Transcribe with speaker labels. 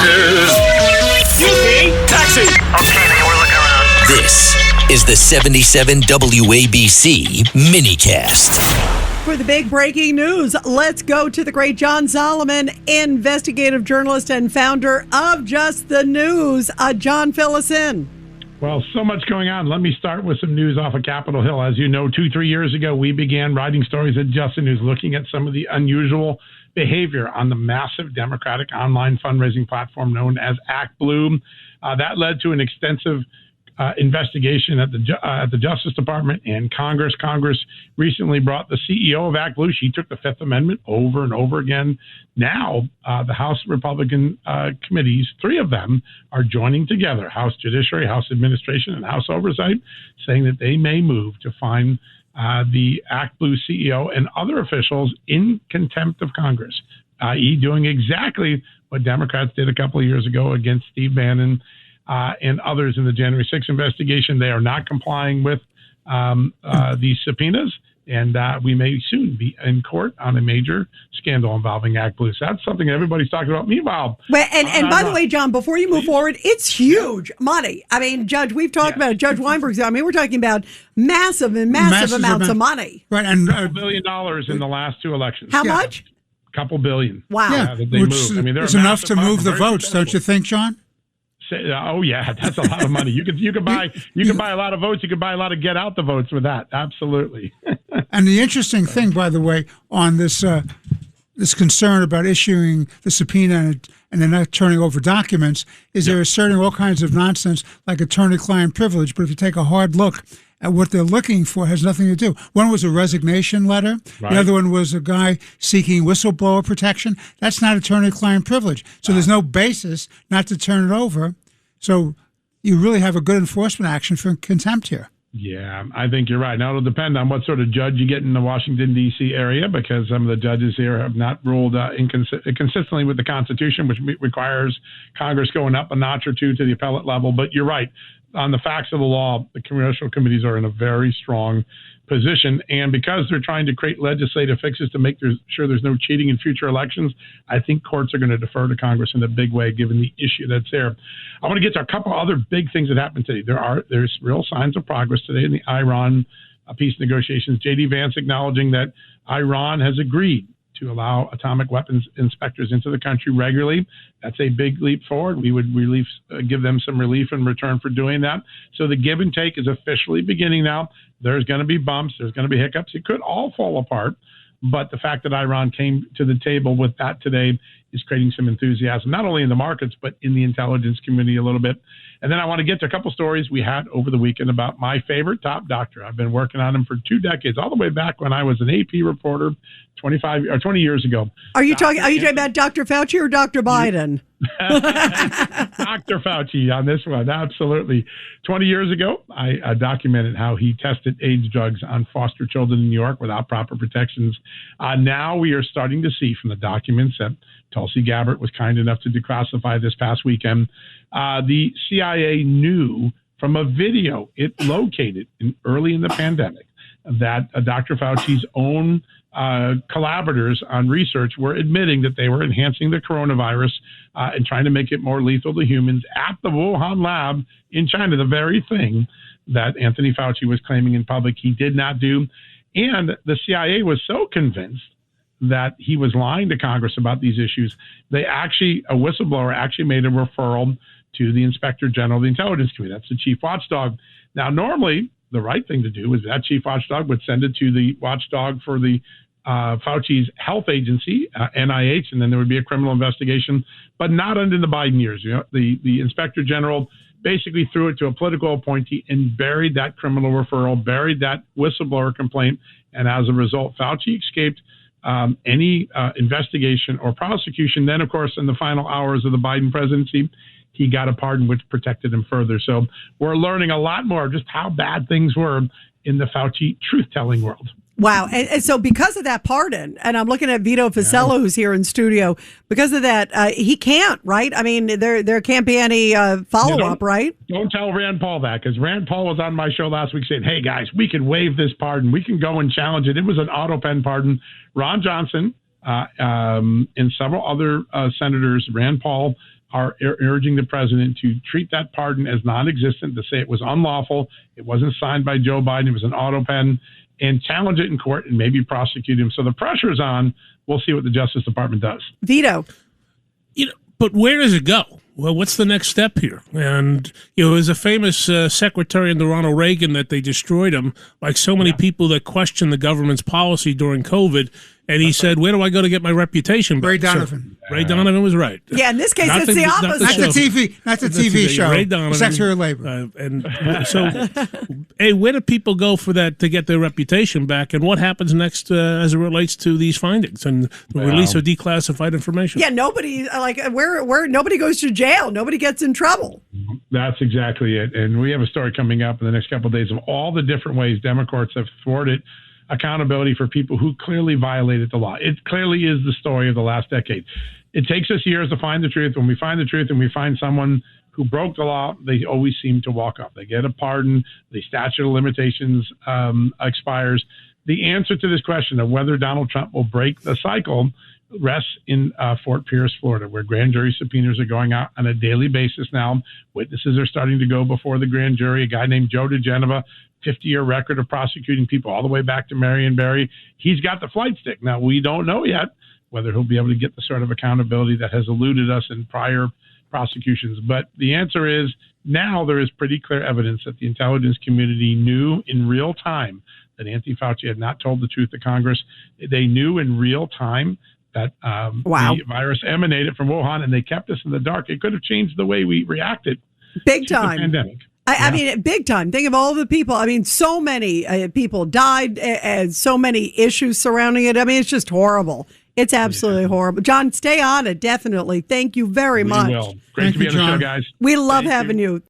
Speaker 1: Excuse me, taxi.
Speaker 2: Okay, man, we're looking around.
Speaker 3: This is the 77 WABC minicast.
Speaker 4: For the big breaking news, let's go to the great John Solomon, investigative journalist and founder of Just the News. John, fill us in.
Speaker 5: Well, so much going on. Let me start with some news off of Capitol Hill. As you know, 2-3 years ago, we began writing stories at Just the News looking at some of the unusual behavior on the massive Democratic online fundraising platform known as ActBlue. That led to an extensive investigation at the Justice Department and Congress. Congress recently brought the CEO of ActBlue. She took the Fifth Amendment over and over again. Now, the House Republican committees, 3 of them, are joining together, House Judiciary, House Administration, and House Oversight, saying that they may move to find the ActBlue CEO and other officials in contempt of Congress, i.e. doing exactly what Democrats did a couple of years ago against Steve Bannon and others in the January 6th investigation. They are not complying with these subpoenas, and we may soon be in court on a major scandal involving ActBlue. So that's something everybody's talking about. Meanwhile,
Speaker 4: and by the way, John, before you move forward, it's huge money. I mean, Judge, we've talked about it. Judge Weinberg's. I mean, we're talking about massive amounts of money.
Speaker 5: Right, and $1 billion in the last 2 elections.
Speaker 4: How much?
Speaker 5: A couple billion.
Speaker 4: Wow.
Speaker 6: Yeah,
Speaker 5: that they moved. I mean,
Speaker 6: it's enough to move the votes, don't you think, John?
Speaker 5: Oh yeah, that's a lot of money. You could buy a lot of votes. You could buy a lot of get out the votes with that. Absolutely.
Speaker 6: And the interesting thing, by the way, on this this concern about issuing the subpoena and then not turning over documents, is they're asserting all kinds of nonsense like attorney-client privilege. But if you take a hard look at what they're looking for, it has nothing to do. One was a resignation letter. Right. The other one was a guy seeking whistleblower protection. That's not attorney-client privilege. So there's no basis not to turn it over. So you really have a good enforcement action for contempt here.
Speaker 5: Yeah, I think you're right. Now, it'll depend on what sort of judge you get in the Washington, D.C. area, because some of the judges here have not ruled inconsistently with the Constitution, which requires Congress going up a notch or two to the appellate level. But you're right. On the facts of the law, the congressional committees are in a very strong position. And because they're trying to create legislative fixes to make sure there's no cheating in future elections, I think courts are going to defer to Congress in a big way, given the issue that's there. I want to get to a couple other big things that happened today. There's real signs of progress today in the Iran peace negotiations. J.D. Vance acknowledging that Iran has agreed to allow atomic weapons inspectors into the country regularly. That's a big leap forward. We would give them some relief in return for doing that. So the give and take is officially beginning now. There's going to be bumps. There's going to be hiccups. It could all fall apart. But the fact that Iran came to the table with that today is creating some enthusiasm, not only in the markets, but in the intelligence community a little bit. And then I want to get to a couple stories we had over the weekend about my favorite top doctor. I've been working on him for 2 decades, all the way back when I was an AP reporter 20 years ago.
Speaker 4: Are you talking about Dr. Fauci or Dr. Biden?
Speaker 5: Dr. Fauci on this one, absolutely. 20 years ago, I documented how he tested AIDS drugs on foster children in New York without proper protections. Now we are starting to see from the documents that Tulsi Gabbard was kind enough to declassify this past weekend. The CIA knew from a video it located early in the pandemic that Dr. Fauci's own collaborators on research were admitting that they were enhancing the coronavirus and trying to make it more lethal to humans at the Wuhan lab in China, the very thing that Anthony Fauci was claiming in public he did not do. And the CIA was so convinced that he was lying to Congress about these issues, a whistleblower actually made a referral to the Inspector General of the Intelligence Committee. That's the chief watchdog. Now, normally, the right thing to do is that chief watchdog would send it to the watchdog for the Fauci's health agency, NIH, and then there would be a criminal investigation, but not under the Biden years. You know, the Inspector General basically threw it to a political appointee and buried that criminal referral, buried that whistleblower complaint, and as a result, Fauci escaped any investigation or prosecution. Then, of course, in the final hours of the Biden presidency, he got a pardon which protected him further. So we're learning a lot more of just how bad things were in the Fauci truth-telling world.
Speaker 4: Wow. And so because of that pardon, and I'm looking at Vito Fossella, who's here in studio, because of that, he can't, right? I mean, there can't be any follow-up, right?
Speaker 5: Don't tell Rand Paul that, because Rand Paul was on my show last week saying, hey, guys, we can waive this pardon. We can go and challenge it. It was an auto-pen pardon. Ron Johnson and several other senators, Rand Paul, are urging the president to treat that pardon as non-existent, to say it was unlawful, it wasn't signed by Joe Biden, it was an auto pen, and challenge it in court and maybe prosecute him. So the pressure's on. We'll see what the Justice Department does.
Speaker 4: Vito.
Speaker 1: But where does it go? Well, what's the next step here? And, there's a famous secretary under Ronald Reagan that they destroyed him, like so many people that questioned the government's policy during COVID. And he said, where do I go to get my reputation back?
Speaker 6: Ray Donovan.
Speaker 1: So, Ray Donovan was right.
Speaker 4: Yeah, in this case, it's the opposite.
Speaker 6: Not the TV show.
Speaker 1: Ray Donovan.
Speaker 6: Secretary of Labor.
Speaker 1: And so, hey, where do people go for that to get their reputation back? And what happens next as it relates to these findings and the release of declassified information?
Speaker 4: Yeah, nobody, where nobody goes to jail. Nobody gets in trouble.
Speaker 5: That's exactly it. And we have a story coming up in the next couple of days of all the different ways Democrats have thwarted accountability for people who clearly violated the law. It clearly is the story of the last decade. It takes us years to find the truth. When we find the truth and we find someone who broke the law, they always seem to walk up. They get a pardon. The statute of limitations expires. The answer to this question of whether Donald Trump will break the cycle rests in Fort Pierce, Florida, where grand jury subpoenas are going out on a daily basis now. Witnesses are starting to go before the grand jury. A guy named Joe DeGeneva, 50-year record of prosecuting people all the way back to Marion Barry. He's got the flight stick. Now, we don't know yet whether he'll be able to get the sort of accountability that has eluded us in prior prosecutions. But the answer is now there is pretty clear evidence that the intelligence community knew in real time that Anthony Fauci had not told the truth to Congress. They knew in real time that the virus emanated from Wuhan, and they kept us in the dark. It could have changed the way we reacted
Speaker 4: Big
Speaker 5: to
Speaker 4: time.
Speaker 5: the pandemic.
Speaker 4: I mean, big time. Think of all the people. I mean, so many people died and so many issues surrounding it. I mean, it's just horrible. It's absolutely horrible. John, stay on it, definitely. Thank you very much.
Speaker 5: We will. Great to be on the show, guys.
Speaker 4: We love having you.